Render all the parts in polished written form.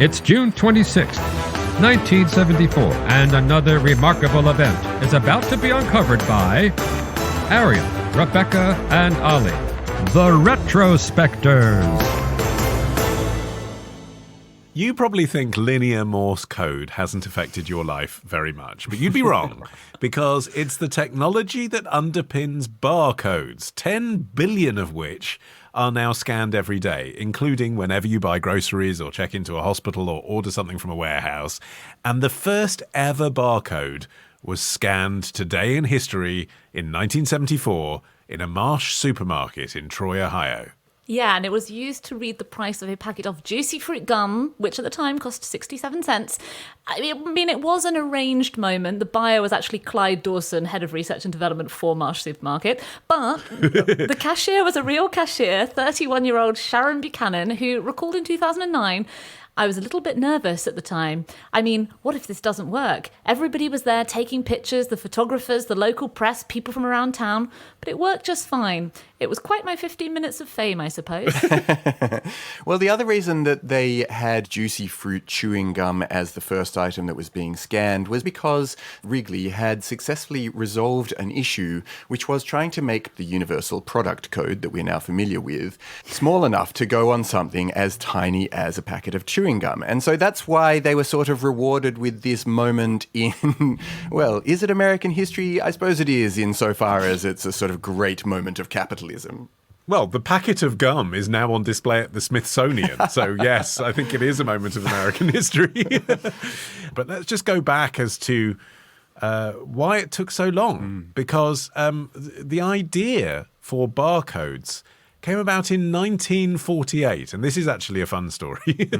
It's June 26th, 1974, and another remarkable event is about to be uncovered by Ariel, Rebecca, and Ollie, the Retrospectors. You probably think linear Morse code hasn't affected your life very much, but you'd be wrong, because it's the technology that underpins barcodes, 10 billion of which are now scanned every day, including whenever you buy groceries or check into a hospital or order something from a warehouse. And the first ever barcode was scanned today in history in 1974 in a Marsh supermarket in Troy, Ohio. Yeah, and it was used to read the price of a packet of juicy fruit gum, which at the time cost 67 cents. I mean, it was an arranged moment. The buyer was actually Clyde Dawson, head of research and development for Marsh Supermarket. But the cashier was a real cashier, 31-year-old Sharon Buchanan, who recalled in 2009, I was a little bit nervous at the time. I mean, what if this doesn't work? Everybody was there taking pictures, the photographers, the local press, people from around town, but it worked just fine. It was quite my 15 minutes of fame, I suppose. Well, the other reason that they had juicy fruit chewing gum as the first item that was being scanned was because Wrigley had successfully resolved an issue, which was trying to make the universal product code that we're now familiar with small enough to go on something as tiny as a packet of chewing gum. And so that's why they were sort of rewarded with this moment in, well, is it American history? I suppose it is, insofar as it's a sort of great moment of capitalism. Well, the packet of gum is now on display at the Smithsonian. So, yes, I think it is a moment of American history. But let's just go back as to why it took so long. Because the idea for barcodes came about in 1948, and this is actually a fun story.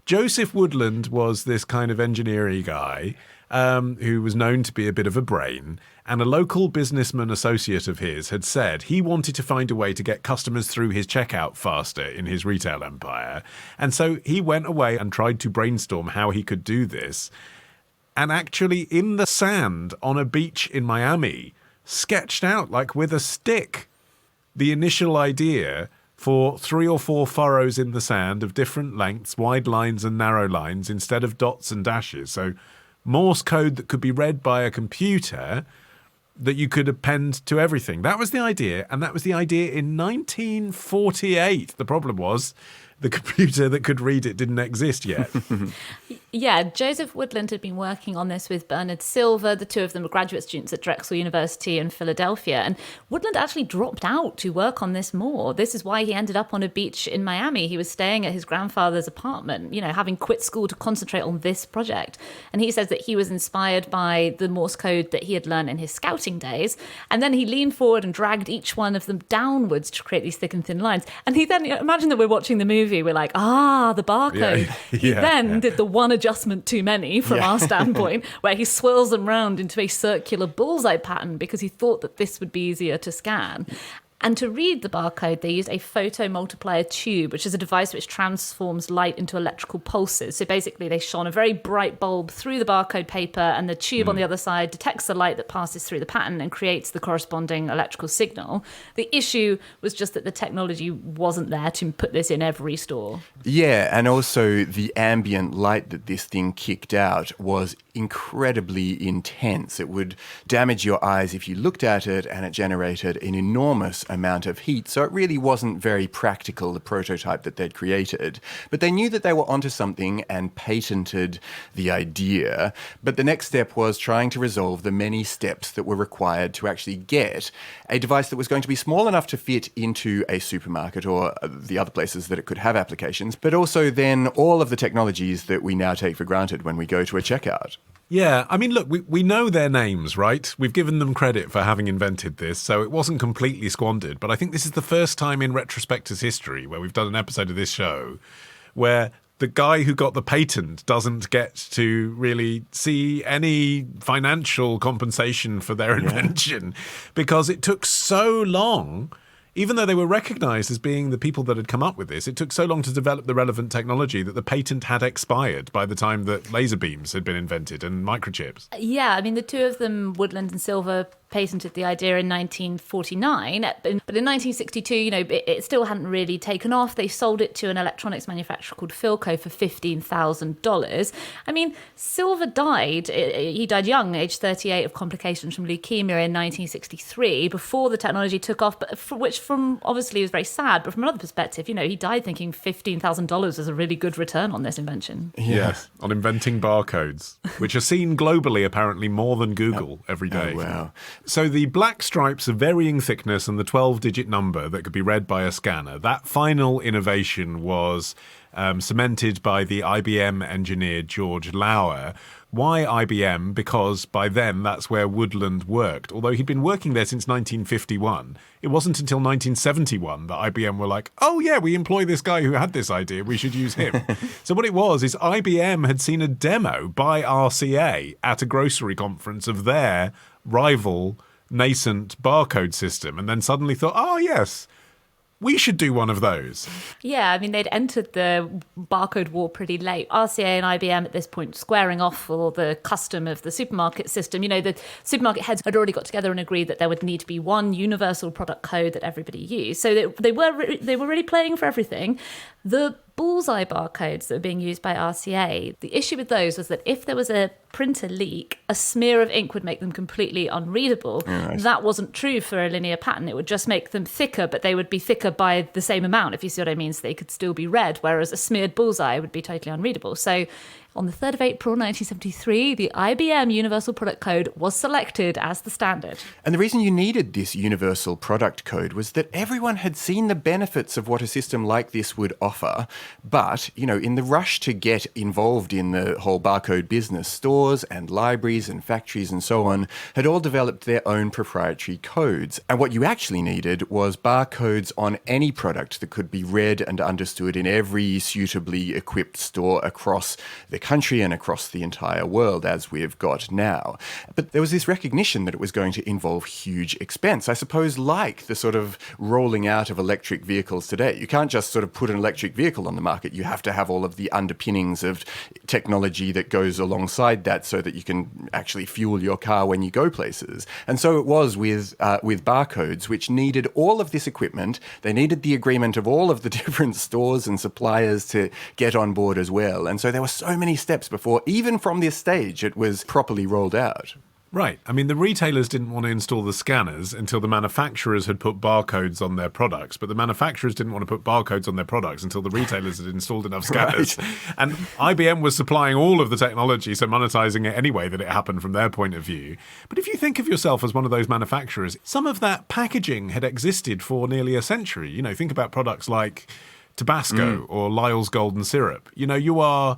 Joseph Woodland was this kind of engineering guy who was known to be a bit of a brain, and a local businessman associate of his had said he wanted to find a way to get customers through his checkout faster in his retail empire. And so he went away and tried to brainstorm how he could do this, and actually in the sand on a beach in Miami sketched out, like with a stick, the initial idea for 3 or 4 furrows in the sand of different lengths, wide lines and narrow lines, instead of dots and dashes. So Morse code that could be read by a computer that you could append to everything. That was the idea, and that was the idea in 1948. The problem was the computer that could read it didn't exist yet. Yeah, Joseph Woodland had been working on this with Bernard Silver. The two of them were graduate students at Drexel University in Philadelphia. And Woodland actually dropped out to work on this more. This is why he ended up on a beach in Miami. He was staying at his grandfather's apartment, having quit school to concentrate on this project. And he says that he was inspired by the Morse code that he had learned in his scouting days. And then he leaned forward and dragged each one of them downwards to create these thick and thin lines. And he then, imagine that we're watching the movie, we're like, the barcode. He then did the one adjustment too many from our standpoint, where he swirls them round into a circular bullseye pattern because he thought that this would be easier to scan. And to read the barcode, they used a photomultiplier tube, which is a device which transforms light into electrical pulses. So basically, they shone a very bright bulb through the barcode paper, and the tube on the other side detects the light that passes through the pattern and creates the corresponding electrical signal. The issue was just that the technology wasn't there to put this in every store. Yeah, and also the ambient light that this thing kicked out was incredibly intense. It would damage your eyes if you looked at it, and it generated an enormous amount of heat. So it really wasn't very practical, the prototype that they'd created. But they knew that they were onto something and patented the idea. But the next step was trying to resolve the many steps that were required to actually get a device that was going to be small enough to fit into a supermarket or the other places that it could have applications, but also then all of the technologies that we now take for granted when we go to a checkout. Yeah, I mean, look, we know their names, right? We've given them credit for having invented this, so it wasn't completely squandered. But I think this is the first time in Retrospector's history where we've done an episode of this show where the guy who got the patent doesn't get to really see any financial compensation for their invention because it took so long. Even though they were recognized as being the people that had come up with this, it took so long to develop the relevant technology that the patent had expired by the time that laser beams had been invented and microchips. Yeah, I mean, the two of them, Woodland and Silver, patented the idea in 1949, but in 1962, it still hadn't really taken off. They sold it to an electronics manufacturer called Philco for $15,000. I mean, Silver died. He died young, age 38, of complications from leukemia in 1963, before the technology took off, but which from obviously was very sad. But from another perspective, he died thinking $15,000 is a really good return on this invention. Yes, on inventing barcodes, which are seen globally apparently more than Google every day. Oh, wow. So the black stripes of varying thickness and the 12-digit number that could be read by a scanner, that final innovation was cemented by the IBM engineer George Lauer. Why IBM? Because by then that's where Woodland worked. Although he'd been working there since 1951, it wasn't until 1971 that IBM were like, oh yeah, we employ this guy who had this idea, we should use him. So what it was is IBM had seen a demo by RCA at a grocery conference of their rival nascent barcode system, and then suddenly thought, oh yes, we should do one of those. Yeah, I mean, they'd entered the barcode war pretty late. RCA and IBM at this point squaring off for the custom of the supermarket system. The supermarket heads had already got together and agreed that there would need to be one universal product code that everybody used. So they were really playing for everything. The bullseye barcodes that were being used by RCA, the issue with those was that if there was a printer leak, a smear of ink would make them completely unreadable. Right. That wasn't true for a linear pattern. It would just make them thicker, but they would be thicker by the same amount, if you see what I mean, so they could still be read, whereas a smeared bullseye would be totally unreadable. So on the 3rd of April 1973, the IBM Universal Product Code was selected as the standard. And the reason you needed this universal product code was that everyone had seen the benefits of what a system like this would offer. But, in the rush to get involved in the whole barcode business, stores and libraries and factories and so on had all developed their own proprietary codes. And what you actually needed was barcodes on any product that could be read and understood in every suitably equipped store across the country and across the entire world, as we've got now. But there was this recognition that it was going to involve huge expense. I suppose like the sort of rolling out of electric vehicles today. You can't just sort of put an electric vehicle on the market. You have to have all of the underpinnings of technology that goes alongside that so that you can actually fuel your car when you go places. And so it was with barcodes, which needed all of this equipment. They needed the agreement of all of the different stores and suppliers to get on board as well. And so there were so many steps before, even from this stage, it was properly rolled out. Right. I mean, the retailers didn't want to install the scanners until the manufacturers had put barcodes on their products, but the manufacturers didn't want to put barcodes on their products until the retailers had installed enough scanners. Right. And IBM was supplying all of the technology, so monetizing it anyway that it happened from their point of view. But if you think of yourself as one of those manufacturers, some of that packaging had existed for nearly a century. Think about products like Tabasco or Lyle's Golden Syrup. You're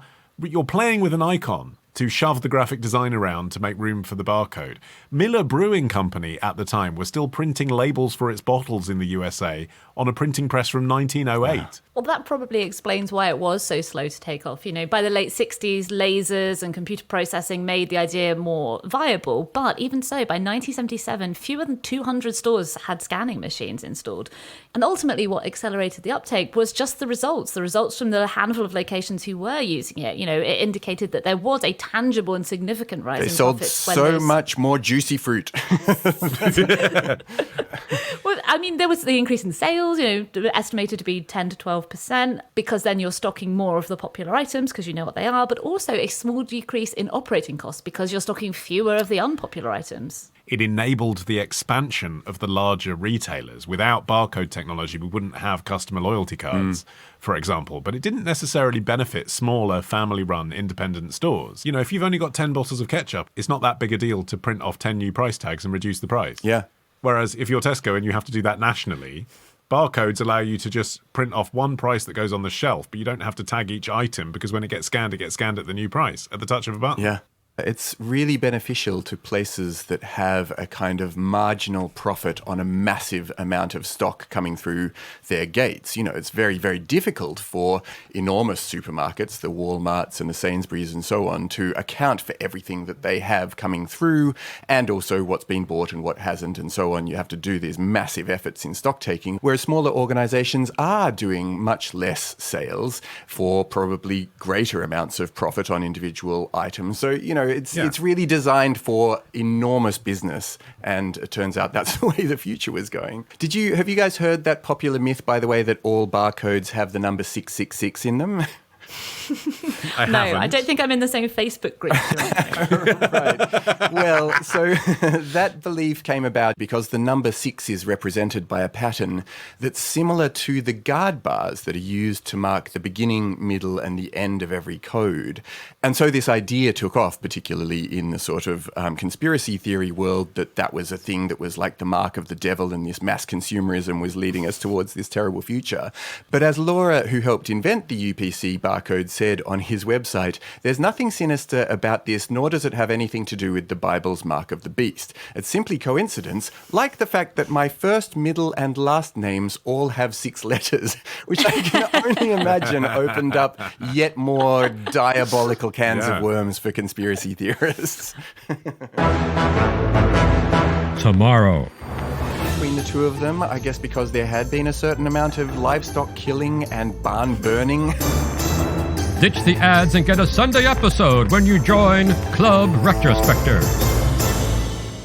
playing with an icon to shove the graphic design around to make room for the barcode. Miller Brewing Company at the time was still printing labels for its bottles in the USA on a printing press from 1908. Yeah. Well, that probably explains why it was so slow to take off. By the late 60s, lasers and computer processing made the idea more viable. But even so, by 1977, fewer than 200 stores had scanning machines installed. And ultimately, what accelerated the uptake was just the results from the handful of locations who were using it. It indicated that there was a tangible and significant rise in profits. They sold so much more juicy fruit. Well, I mean, there was the increase in sales, estimated to be 10 to 12%, because then you're stocking more of the popular items because you know what they are, but also a small decrease in operating costs because you're stocking fewer of the unpopular items. It enabled the expansion of the larger retailers. Without barcode technology, we wouldn't have customer loyalty cards, for example. But it didn't necessarily benefit smaller, family-run, independent stores. If you've only got 10 bottles of ketchup, it's not that big a deal to print off 10 new price tags and reduce the price. Yeah. Whereas if you're Tesco and you have to do that nationally, barcodes allow you to just print off one price that goes on the shelf, but you don't have to tag each item because when it gets scanned at the new price at the touch of a button. Yeah. It's really beneficial to places that have a kind of marginal profit on a massive amount of stock coming through their gates. It's very, very difficult for enormous supermarkets, the Walmarts and the Sainsbury's and so on, to account for everything that they have coming through and also what's been bought and what hasn't and so on. You have to do these massive efforts in stock taking, whereas smaller organizations are doing much less sales for probably greater amounts of profit on individual items. So, it's really designed for enormous business, and it turns out that's the way the future was going. Have you guys heard that popular myth, by the way, that all barcodes have the number 666 in them? No, I don't think I'm in the same Facebook group. Right. Well, so that belief came about because the number 6 is represented by a pattern that's similar to the guard bars that are used to mark the beginning, middle, and the end of every code. And so this idea took off, particularly in the sort of conspiracy theory world, that was a thing that was like the mark of the devil, and this mass consumerism was leading us towards this terrible future. But as Laura, who helped invent the UPC barcode, said on his website, there's nothing sinister about this, nor does it have anything to do with the Bible's mark of the beast. It's simply coincidence, like the fact that my first, middle, and last names all have 6 letters, which I can only imagine opened up yet more diabolical cans of worms for conspiracy theorists. Tomorrow. Between the two of them, I guess because there had been a certain amount of livestock killing and barn burning. Ditch the ads and get a Sunday episode when you join Club Retrospectors.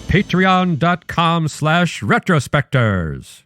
Patreon.com/Retrospectors.